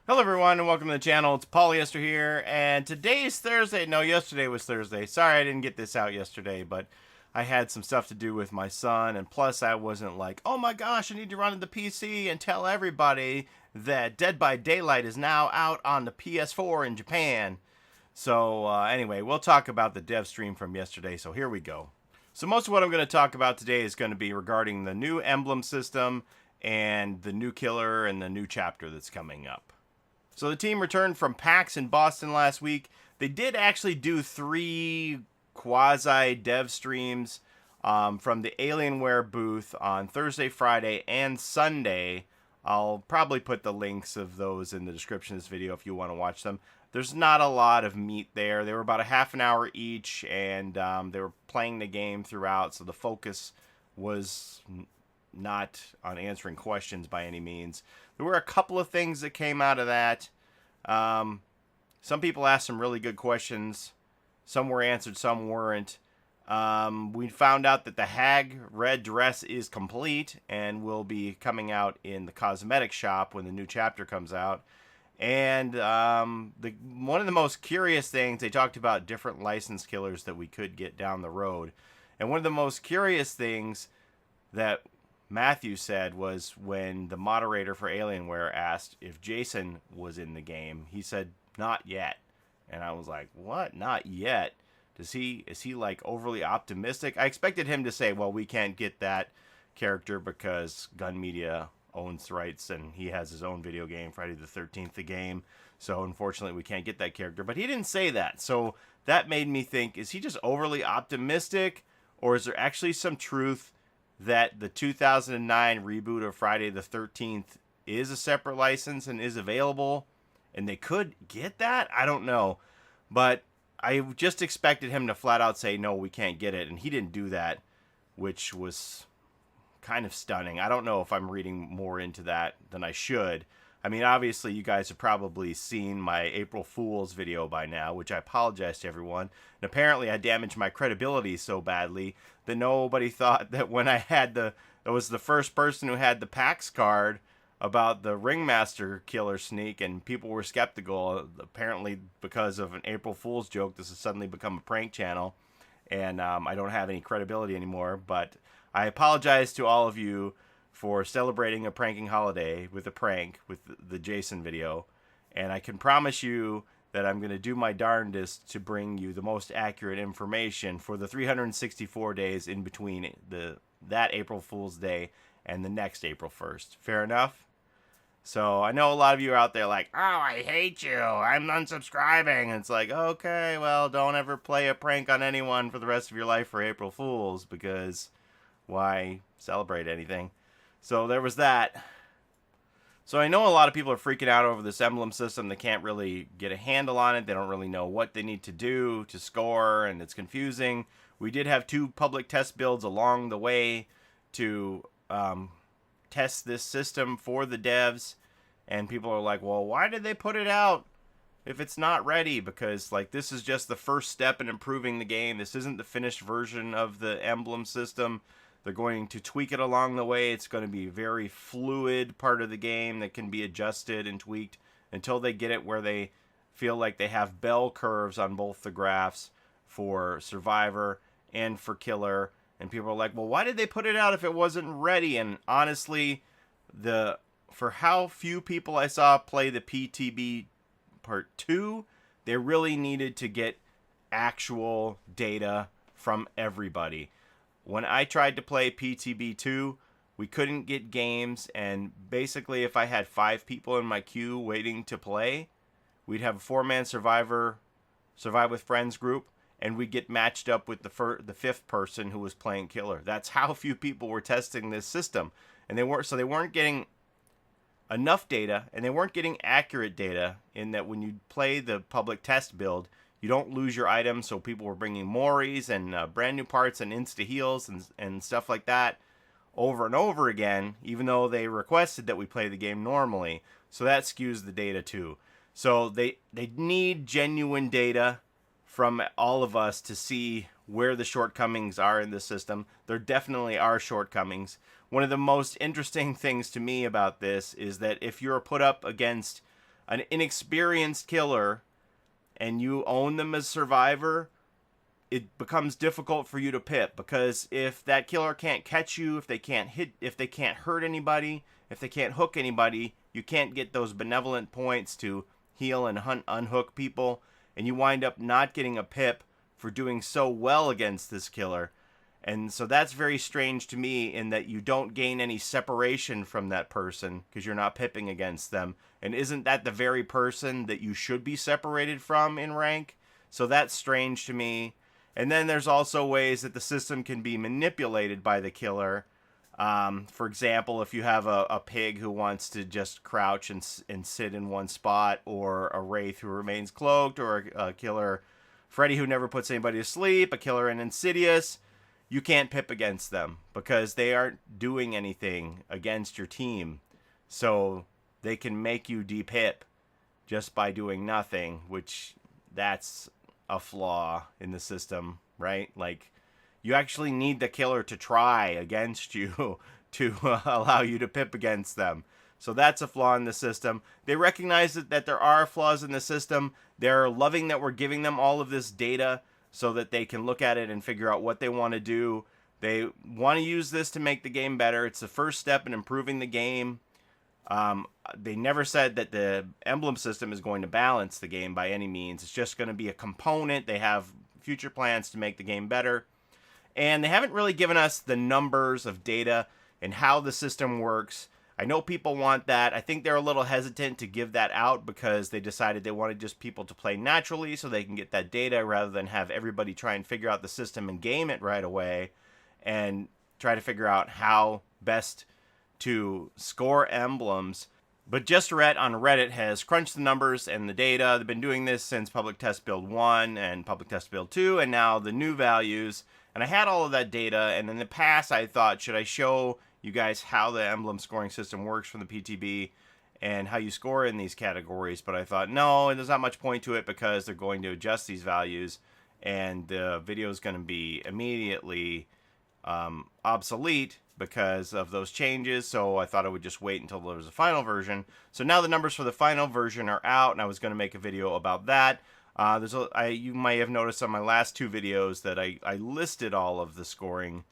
Hello everyone and welcome to the channel. It's Paulie, Esther here, and today's Thursday. No, yesterday was Thursday. Sorry I didn't get this out yesterday, but I had some stuff to do with my son, and plus I wasn't like, oh my gosh, I need to run to the PC and tell everybody that Dead by Daylight is now out on the PS4 in Japan. So anyway, we'll talk about the dev stream from yesterday, so here we go. So most of what I'm going to talk about today is going to be regarding the new emblem system and the new killer and the new chapter that's coming up. So the team returned from PAX in Boston last week. They did actually do 3 quasi-dev streams from the Alienware booth on Thursday, Friday, and Sunday. I'll probably put the links of those in the description of this video if you want to watch them. There's not a lot of meat there. They were about a half an hour each, and they were playing the game throughout, so the focus was not on answering questions by any means. There were a couple of things that came out of that. Some people asked some really good questions. Some were answered, some weren't. We found out that the Hag red dress is complete and will be coming out in the cosmetic shop when the new chapter comes out. And one of the most curious things, they talked about different license killers that we could get down the road. And one of the most curious things that Matthew said was when the moderator for Alienware asked if Jason was in the game, he said, not yet. And I was like, what? Not yet? Is he like overly optimistic? I expected him to say, well, we can't get that character because Gun Media owns rights and he has his own video game, Friday the 13th, the game. So unfortunately we can't get that character. But he didn't say that. So that made me think, is he just overly optimistic? Or is there actually some truth that the 2009 reboot of Friday the 13th is a separate license and is available, and they could get that? I don't know. But I just expected him to flat out say, no, we can't get it, and he didn't do that, which was kind of stunning. I don't know if I'm reading more into that than I should. I mean, obviously, you guys have probably seen my April Fool's video by now, which I apologize to everyone. And apparently, I damaged my credibility so badly that nobody thought that when I had I was the first person who had the PAX card about the Ringmaster killer sneak, and people were skeptical. Apparently, because of an April Fool's joke, this has suddenly become a prank channel, and I don't have any credibility anymore. But I apologize to all of you for celebrating a pranking holiday with a prank with the Jason video. And I can promise you that I'm going to do my darndest to bring you the most accurate information for the 364 days in between that April Fool's Day and the next April 1st. Fair enough? So I know a lot of you are out there like, oh, I hate you, I'm unsubscribing. And it's like, okay, well, don't ever play a prank on anyone for the rest of your life for April Fools, because why celebrate anything? So there was that. So I know a lot of people are freaking out over this emblem system. They can't really get a handle on it. They don't really know what they need to do to score, and it's confusing. We did have 2 public test builds along the way to test this system for the devs, and people are like, well, why did they put it out if it's not ready? Because like, this is just the first step in improving the game. This isn't the finished version of the emblem system. They're going to tweak it along the way. It's going to be a very fluid part of the game that can be adjusted and tweaked until they get it where they feel like they have bell curves on both the graphs for Survivor and for Killer. And people are like, well, why did they put it out if it wasn't ready? And honestly, for how few people I saw play the PTB Part 2, they really needed to get actual data from everybody. When I tried to play PTB2, we couldn't get games, and basically if I had 5 people in my queue waiting to play, we'd have a 4-man Survivor, Survive with Friends group, and we'd get matched up with the 5th person who was playing Killer. That's how few people were testing this system. And they weren't getting enough data, and they weren't getting accurate data, in that when you play the public test build, you don't lose your items. So people were bringing Moris and brand new parts and insta heals and stuff like that over and over again, even though they requested that we play the game normally. So that skews the data too. So they need genuine data from all of us to see where the shortcomings are in the system. There definitely are shortcomings. One of the most interesting things to me about this is that if you're put up against an inexperienced killer and you own them as survivor, it becomes difficult for you to pip, because if that killer can't catch you, if they can't hurt anybody, if they can't hook anybody, you can't get those benevolent points to heal and unhook people, and you wind up not getting a pip for doing so well against this killer. And so that's very strange to me, in that you don't gain any separation from that person because you're not pipping against them. And isn't that the very person that you should be separated from in rank? So that's strange to me. And then there's also ways that the system can be manipulated by the killer. For example, if you have a pig who wants to just crouch and sit in one spot, or a wraith who remains cloaked, or a killer Freddy who never puts anybody to sleep, a killer in Insidious, you can't pip against them because they aren't doing anything against your team. So they can make you de-pip just by doing nothing, which that's a flaw in the system, right? Like, you actually need the killer to try against you to allow you to pip against them. So that's a flaw in the system. They recognize that there are flaws in the system. They're loving that we're giving them all of this data so that they can look at it and figure out what they want to do. They want to use this to make the game better. It's the first step in improving the game. They never said that the emblem system is going to balance the game by any means. It's just going to be a component. They have future plans to make the game better. And they haven't really given us the numbers of data and how the system works. I know people want that. I think they're a little hesitant to give that out because they decided they wanted just people to play naturally so they can get that data, rather than have everybody try and figure out the system and game it right away and try to figure out how best to score emblems. But Jesterret on Reddit has crunched the numbers and the data. They've been doing this since Public Test Build 1 and Public Test Build 2, and now the new values. And I had all of that data, and in the past I thought, should I show you guys how the emblem scoring system works from the PTB and how you score in these categories? But I thought, no, there's not much point to it because they're going to adjust these values, and the video is going to be immediately obsolete because of those changes. So I thought I would just wait until there was a final version. So now the numbers for the final version are out, and I was going to make a video about that. You might have noticed on my last two videos that I listed all of the scoring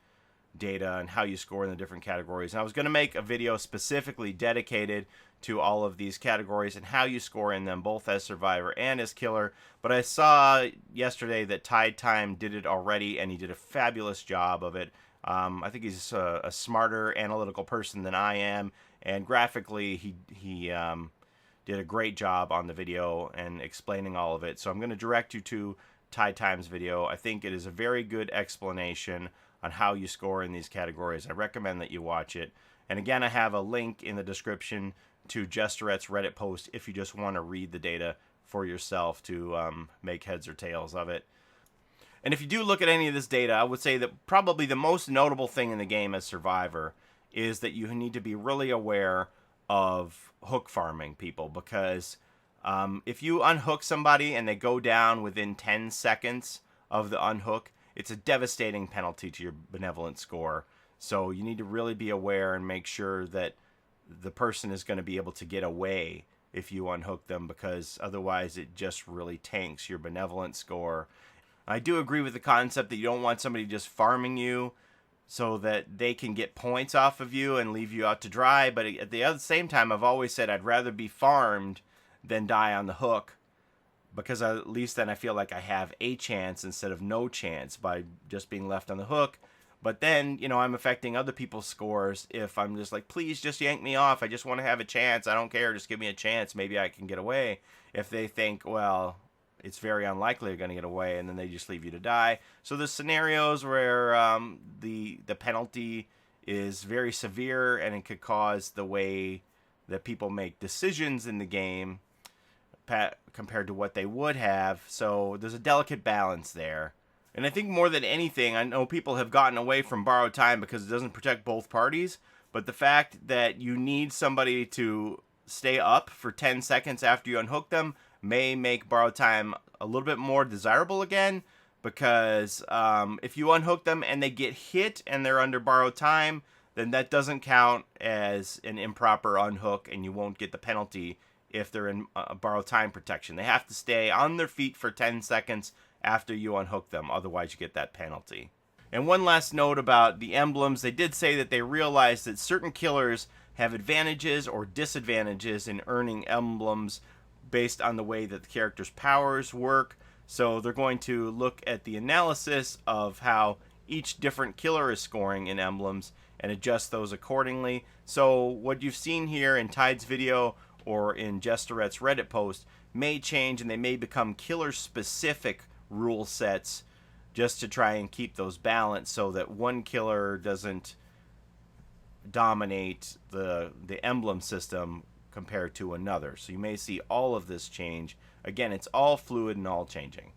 data and how you score in the different categories. And I was going to make a video specifically dedicated to all of these categories and how you score in them, both as survivor and as killer. But I saw yesterday that TydeTyme did it already, and he did a fabulous job of it. I think he's a smarter analytical person than I am, and graphically he did a great job on the video and explaining all of it. So I'm going to direct you to TydeTyme's video. I think it is a very good explanation on how you score in these categories. I recommend that you watch it. And again, I have a link in the description to Jesterret's Reddit post if you just want to read the data for yourself to make heads or tails of it. And if you do look at any of this data, I would say that probably the most notable thing in the game as Survivor is that you need to be really aware of hook farming people, because if you unhook somebody and they go down within 10 seconds of the unhook, it's a devastating penalty to your benevolent score. So you need to really be aware and make sure that the person is going to be able to get away if you unhook them, because otherwise it just really tanks your benevolent score. I do agree with the concept that you don't want somebody just farming you so that they can get points off of you and leave you out to dry. But at the same time, I've always said I'd rather be farmed than die on the hook, because at least then I feel like I have a chance instead of no chance by just being left on the hook. But then, you know, I'm affecting other people's scores if I'm just like, please just yank me off. I just want to have a chance. I don't care. Just give me a chance. Maybe I can get away. If they think, well, it's very unlikely you're going to get away, and then they just leave you to die. So there's scenarios where the penalty is very severe, and it could cause the way that people make decisions in the game compared to what they would have. So there's a delicate balance there. And I think more than anything, I know people have gotten away from borrowed time because it doesn't protect both parties, but the fact that you need somebody to stay up for 10 seconds after you unhook them may make borrowed time a little bit more desirable again, because if you unhook them and they get hit and they're under borrowed time, then that doesn't count as an improper unhook, and you won't get the penalty if they're in borrowed time protection. They have to stay on their feet for 10 seconds after you unhook them. Otherwise, you get that penalty. And one last note about the emblems. They did say that they realized that certain killers have advantages or disadvantages in earning emblems based on the way that the character's powers work. So they're going to look at the analysis of how each different killer is scoring in emblems and adjust those accordingly. So what you've seen here in Tyde's video or in Jesterret's Reddit post may change, and they may become killer-specific rule sets just to try and keep those balanced so that one killer doesn't dominate the emblem system compared to another. So you may see all of this change. Again, it's all fluid and all changing.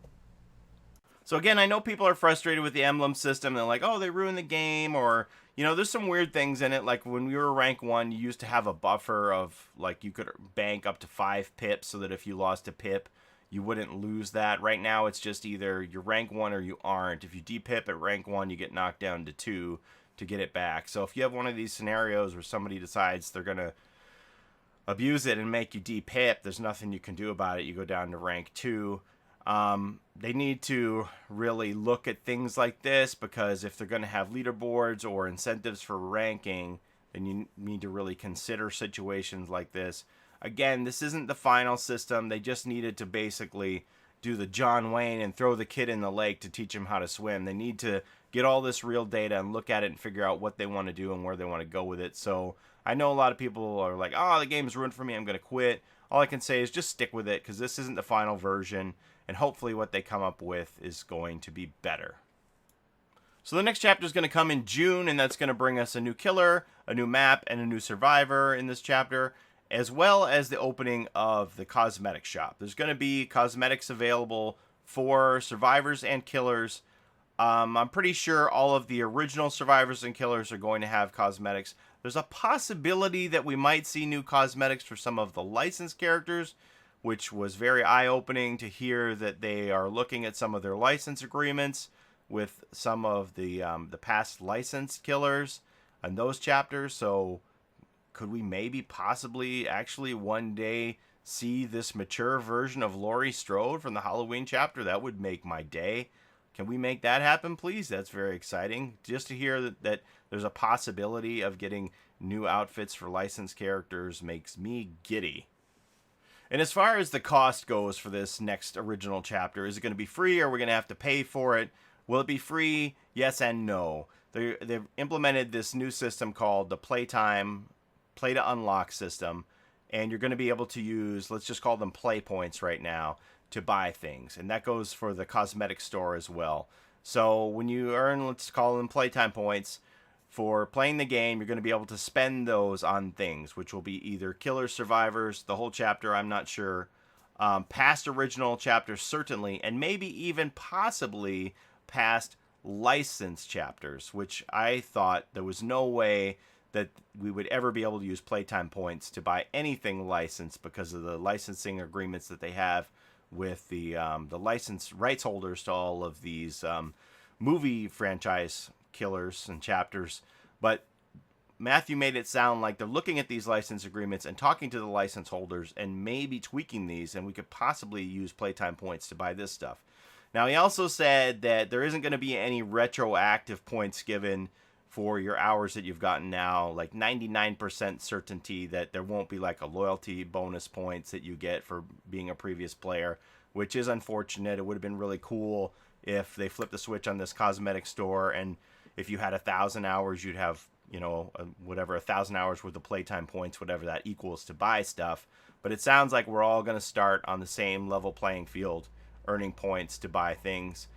So again, I know people are frustrated with the emblem system. They're like, oh, they ruined the game, or, you know, there's some weird things in it. Like when we were rank 1, you used to have a buffer of, like, you could bank up to 5 pips so that if you lost a pip, you wouldn't lose that. Right now, it's just either you're rank 1 or you aren't. If you depip at rank 1, you get knocked down to 2 to get it back. So if you have one of these scenarios where somebody decides they're going to abuse it and make you depip, there's nothing you can do about it. You go down to rank 2. They need to really look at things like this, because if they're going to have leaderboards or incentives for ranking, then you need to really consider situations like this. Again, this isn't the final system. They just needed to basically do the John Wayne and throw the kid in the lake to teach him how to swim. They need to get all this real data and look at it and figure out what they want to do and where they want to go with it. So I know a lot of people are like, oh, the game's ruined for me, I'm going to quit. All I can say is just stick with it, because this isn't the final version, and hopefully what they come up with is going to be better. So the next chapter is going to come in June, and that's going to bring us a new killer, a new map, and a new survivor in this chapter, as well as the opening of the cosmetic shop. There's going to be cosmetics available for survivors and killers. I'm pretty sure all of the original survivors and killers are going to have cosmetics. There's a possibility that we might see new cosmetics for some of the licensed characters, which was very eye-opening to hear that they are looking at some of their license agreements with some of the past licensed killers and those chapters. So could we maybe possibly actually one day see this mature version of Laurie Strode from the Halloween chapter? That would make my day. Can we make that happen, please? That's very exciting. Just to hear that there's a possibility of getting new outfits for licensed characters makes me giddy. And as far as the cost goes for this next original chapter, is it going to be free, or are we going to have to pay for it? Will it be free? Yes and no. They've implemented this new system called the TydeTyme Play to Unlock system, and you're going to be able to use, let's just call them play points right now, to buy things. And that goes for the cosmetic store as well. So when you earn, let's call them playtime points, for playing the game, you're going to be able to spend those on things, which will be either killers, survivors, the whole chapter, I'm not sure, past original chapters certainly, and maybe even possibly past licensed chapters, which I thought there was no way that we would ever be able to use playtime points to buy anything licensed because of the licensing agreements that they have with the license rights holders to all of these movie franchise killers and chapters. But Matthew made it sound like they're looking at these license agreements and talking to the license holders and maybe tweaking these, and we could possibly use playtime points to buy this stuff. Now, he also said that there isn't going to be any retroactive points given for your hours that you've gotten now, like 99% certainty that there won't be like a loyalty bonus points that you get for being a previous player, which is unfortunate. It would have been really cool if they flipped the switch on this cosmetic store, and if you had 1,000 hours, you'd have, you know, whatever, 1,000 hours worth of playtime points, whatever that equals, to buy stuff. But it sounds like we're all going to start on the same level playing field, earning points to buy things.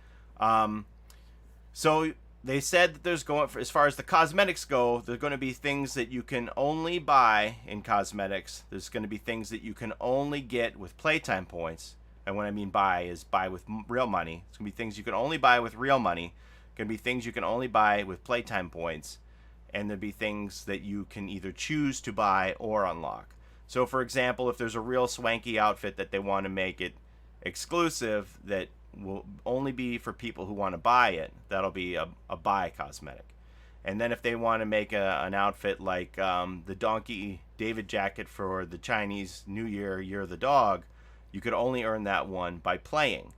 So they said that there's going, as far as the cosmetics go, there's going to be things that you can only buy in cosmetics. There's going to be things that you can only get with playtime points. And what I mean buy is buy with real money. It's going to be things you can only buy with real money. Going to be things you can only buy with playtime points. And there'll be things that you can either choose to buy or unlock. So, for example, if there's a real swanky outfit that they want to make it exclusive, that will only be for people who want to buy it, that'll be a buy cosmetic. And then if they want to make an outfit like the Donkey David jacket for the Chinese New Year, Year of the Dog, you could only earn that one by playing.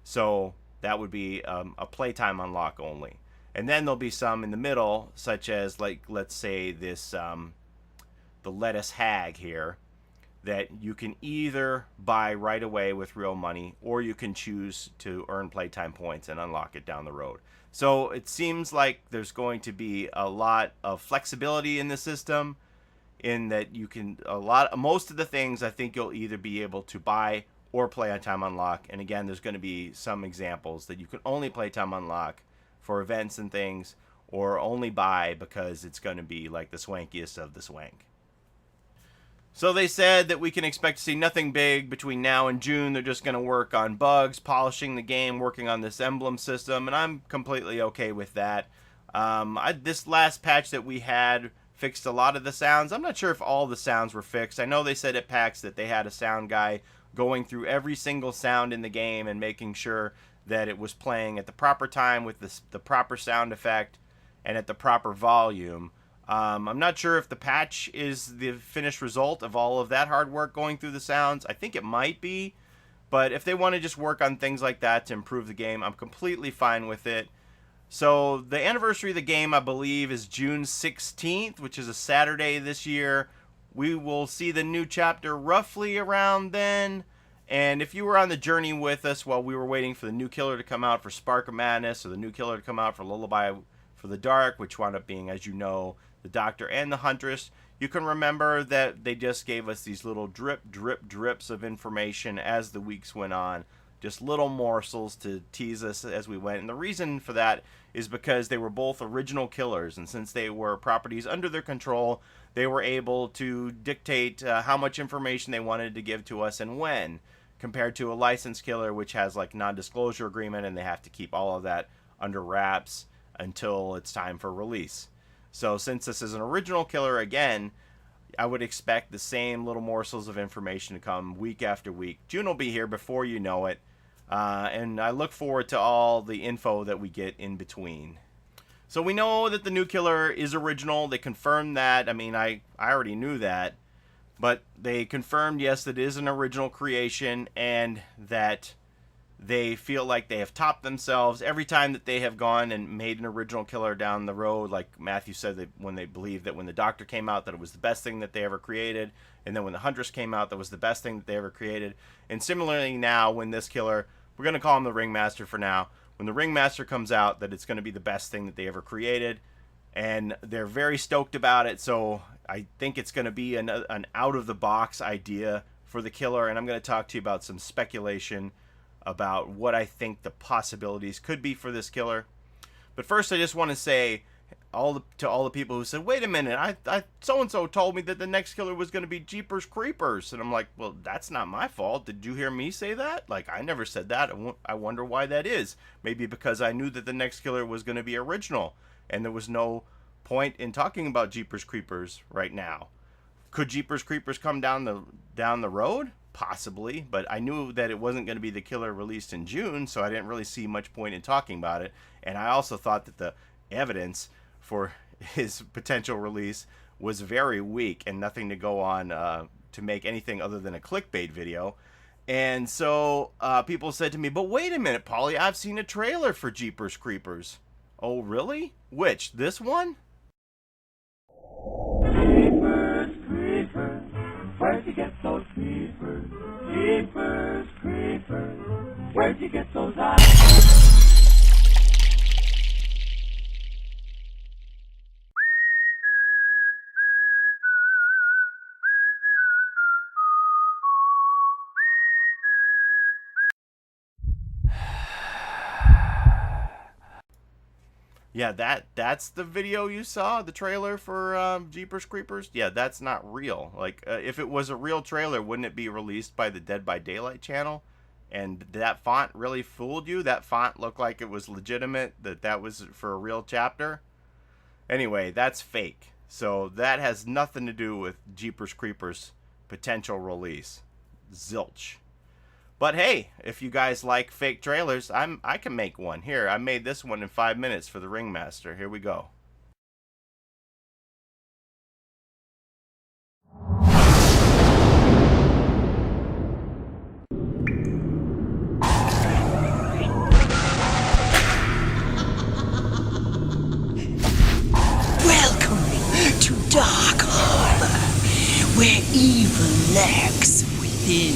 So that would be a playtime unlock only. And then there'll be some in the middle, such as, like, let's say this, the lettuce hag here, that you can either buy right away with real money, or you can choose to earn playtime points and unlock it down the road. So it seems like there's going to be a lot of flexibility in the system, in that you can, most of the things I think you'll either be able to buy or play on time unlock. And again, there's going to be some examples that you can only play time unlock for events and things, or only buy because it's going to be like the swankiest of the swank. So they said that we can expect to see nothing big between now and June. They're just going to work on bugs, polishing the game, working on this emblem system, and I'm completely okay with that. This last patch that we had fixed a lot of the sounds. I'm not sure if all the sounds were fixed. I know they said at PAX that they had a sound guy going through every single sound in the game and making sure that it was playing at the proper time with the proper sound effect and at the proper volume. I'm not sure if the patch is the finished result of all of that hard work going through the sounds. I think it might be, but if they want to just work on things like that to improve the game, I'm completely fine with it. So the anniversary of the game, I believe, is June 16th, which is a Saturday this year. We will see the new chapter roughly around then. And if you were on the journey with us while we were waiting for the new killer to come out for Spark of Madness, or the new killer to come out for Lullaby for the Dark, which wound up being, as you know, the Doctor and the Huntress, you can remember that they just gave us these little drips of information as the weeks went on. Just little morsels to tease us as we went. And the reason for that is because they were both original killers. And since they were properties under their control, they were able to dictate how much information they wanted to give to us and when. Compared to a licensed killer, which has like non-disclosure agreement, and they have to keep all of that under wraps until it's time for release. So since this is an original killer, again, I would expect the same little morsels of information to come week after week. June will be here before you know it. And I look forward to all the info that we get in between. So we know that the new killer is original. They confirmed that. I mean, I already knew that. But they confirmed, yes, that it is an original creation, and that they feel like they have topped themselves every time that they have gone and made an original killer down the road. Like Matthew said, that when they believed that when the Doctor came out, that it was the best thing that they ever created. And then when the Huntress came out, that was the best thing that they ever created. And similarly now, when this killer, we're going to call him the Ringmaster for now. When the Ringmaster comes out, that it's going to be the best thing that they ever created. And they're very stoked about it. So I think it's going to be an out-of-the-box idea for the killer. And I'm going to talk to you about some speculation about what I think the possibilities could be for this killer. But first, I just want to say to all the people who said, wait a minute, I so-and-so told me that the next killer was going to be Jeepers Creepers. And I'm like, well, that's not my fault. Did you hear me say that? Like, I never said that. I wonder why that is. Maybe because I knew that the next killer was going to be original, and there was no point in talking about Jeepers Creepers right now. Could Jeepers Creepers come down the road? Possibly, but I knew that it wasn't going to be the killer released in June, so I didn't really see much point in talking about it. And I also thought that the evidence for his potential release was very weak and nothing to go on to make anything other than a clickbait video. And so people said to me, but wait a minute, Paulie, I've seen a trailer for Jeepers Creepers. Oh, really? Which? This one? Jeepers Creepers, where'd you get those creepers? Jeepers Creepers, where'd you get those eyes? Yeah, that's the video you saw, the trailer for Jeepers Creepers. Yeah, that's not real. Like, if it was a real trailer, wouldn't it be released by the Dead by Daylight channel? And that font really fooled you? That font looked like it was legitimate, that was for a real chapter? Anyway, that's fake. So that has nothing to do with Jeepers Creepers' potential release. Zilch. But hey, if you guys like fake trailers, I can make one. Here, I made this one in 5 minutes for the Ringmaster. Here we go. pin.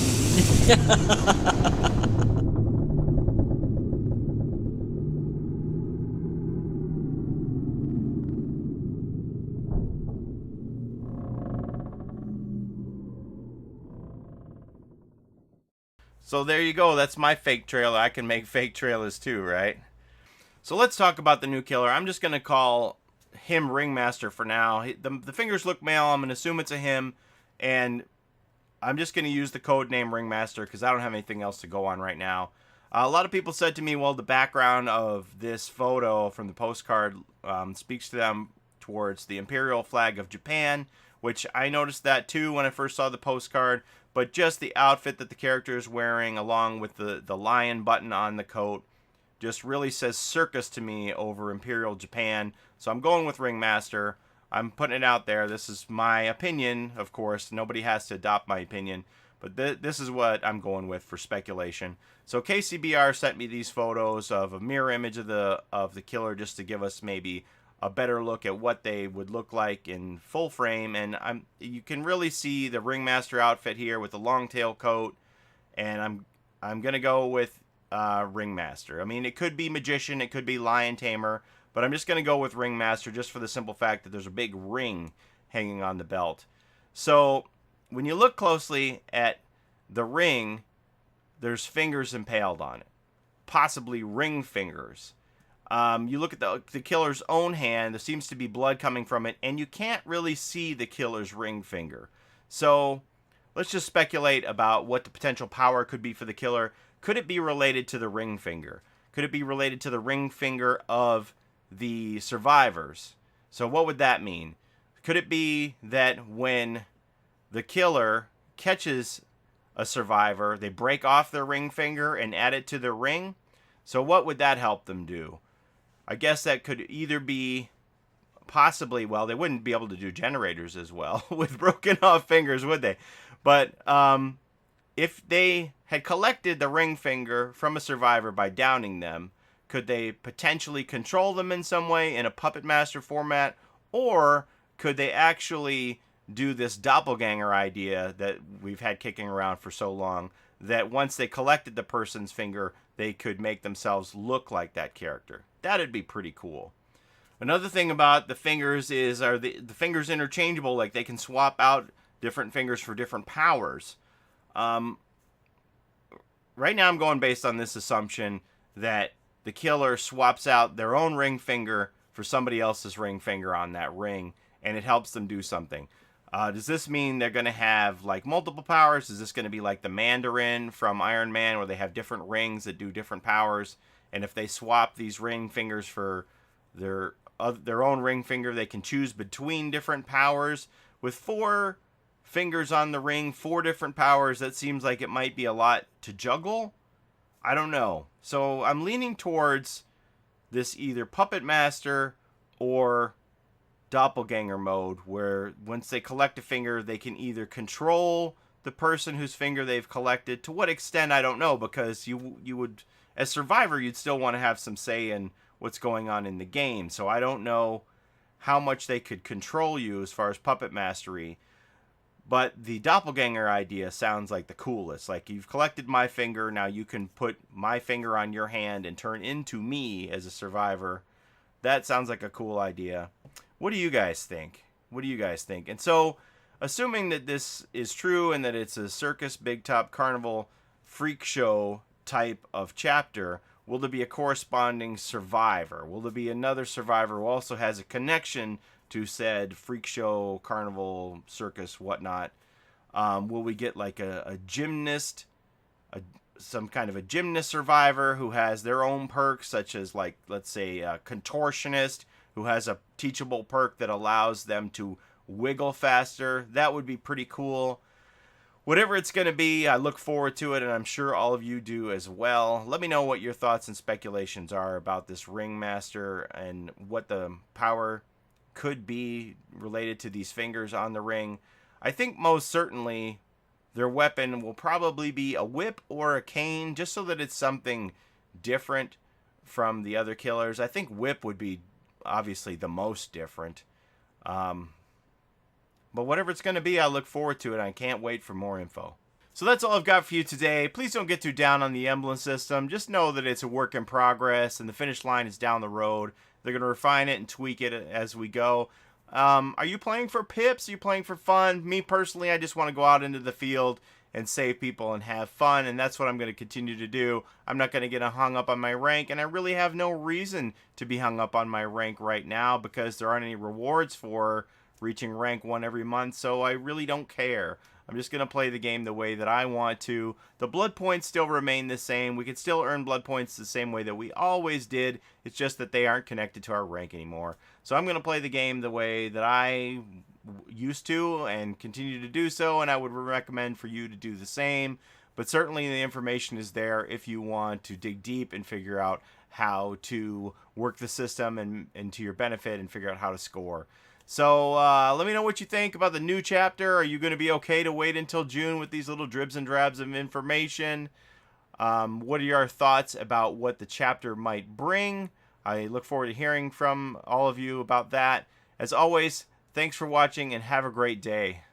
So there you go. That's my fake trailer. I can make fake trailers too, right? So let's talk about the new killer. I'm just going to call him Ringmaster for now. The fingers look male. I'm going to assume it's a him. And I'm just going to use the code name Ringmaster because I don't have anything else to go on right now. A lot of people said to me, well, the background of this photo from the postcard speaks to them towards the Imperial flag of Japan, which I noticed that too when I first saw the postcard. But just the outfit that the character is wearing along with the lion button on the coat just really says circus to me over Imperial Japan. So I'm going with Ringmaster. I'm putting it out there. This is my opinion, of course. Nobody has to adopt my opinion. But this is what I'm going with for speculation. So KCBR sent me these photos of a mirror image of the killer just to give us maybe a better look at what they would look like in full frame. And you can really see the Ringmaster outfit here with the long tail coat. And I'm going to go with Ringmaster. I mean, it could be Magician, it could be Lion Tamer, but I'm just going to go with Ringmaster just for the simple fact that there's a big ring hanging on the belt. So when you look closely at the ring, there's fingers impaled on it, possibly ring fingers. You look at the killer's own hand, there seems to be blood coming from it, and you can't really see the killer's ring finger. So let's just speculate about what the potential power could be for the killer. Could it be related to the ring finger? Could it be related to the ring finger of the survivors? So what would that mean? Could it be that when the killer catches a survivor, they break off their ring finger and add it to their ring? So what would that help them do? I guess that could either be possibly, well, they wouldn't be able to do generators as well with broken off fingers, would they? But if they had collected the ring finger from a survivor by downing them, could they potentially control them in some way in a Puppet Master format? Or could they actually do this doppelganger idea that we've had kicking around for so long, that once they collected the person's finger, they could make themselves look like that character? That'd be pretty cool. Another thing about the fingers is, are the fingers interchangeable? Like they can swap out different fingers for different powers. Right now I'm going based on this assumption that the killer swaps out their own ring finger for somebody else's ring finger on that ring, and it helps them do something. Does this mean they're going to have like multiple powers? Is this going to be like the Mandarin from Iron Man, where they have different rings that do different powers? And if they swap these ring fingers for their own ring finger, they can choose between different powers. With 4 fingers on the ring, 4 different powers, that seems like it might be a lot to juggle. I don't know. So I'm leaning towards this either Puppet Master or doppelganger mode, where once they collect a finger, they can either control the person whose finger they've collected. To what extent, I don't know, because you would, as Survivor, you'd still want to have some say in what's going on in the game. So I don't know how much they could control you as far as puppet mastery. But the doppelganger idea sounds like the coolest. Like, you've collected my finger, now you can put my finger on your hand and turn into me as a survivor. That sounds like a cool idea. What do you guys think? What do you guys think? And so, assuming that this is true and that it's a circus, big top, carnival, freak show type of chapter, will there be a corresponding survivor? Will there be another survivor who also has a connection to said freak show, carnival, circus, whatnot? Will we get like a gymnast, some kind of a gymnast survivor who has their own perks, such as, like, let's say a contortionist who has a teachable perk that allows them to wiggle faster? That would be pretty cool. Whatever it's going to be, I look forward to it, and I'm sure all of you do as well. Let me know what your thoughts and speculations are about this Ringmaster and what the power could be related to these fingers on the ring. I think most certainly their weapon will probably be a whip or a cane, just so that it's something different from the other killers. I think whip would be obviously the most different. But whatever it's going to be, I look forward to it. I can't wait for more info. So that's all I've got for you today. Please don't get too down on the emblem system. Just know that it's a work in progress and the finish line is down the road. They're going to refine it and tweak it as we go. Are you playing for pips? Are you playing for fun? Me personally, I just want to go out into the field and save people and have fun, and that's what I'm going to continue to do. I'm not going to get hung up on my rank, and I really have no reason to be hung up on my rank right now because there aren't any rewards for reaching rank 1 every month, so I really don't care. I'm just going to play the game the way that I want to. The blood points still remain the same. We can still earn blood points the same way that we always did. It's just that they aren't connected to our rank anymore. So I'm going to play the game the way that I used to and continue to do so, and I would recommend for you to do the same. But certainly the information is there if you want to dig deep and figure out how to work the system and to your benefit and figure out how to score. So let me know what you think about the new chapter. Are you going to be okay to wait until June with these little dribs and drabs of information? What are your thoughts about what the chapter might bring? I look forward to hearing from all of you about that. As always, thanks for watching and have a great day.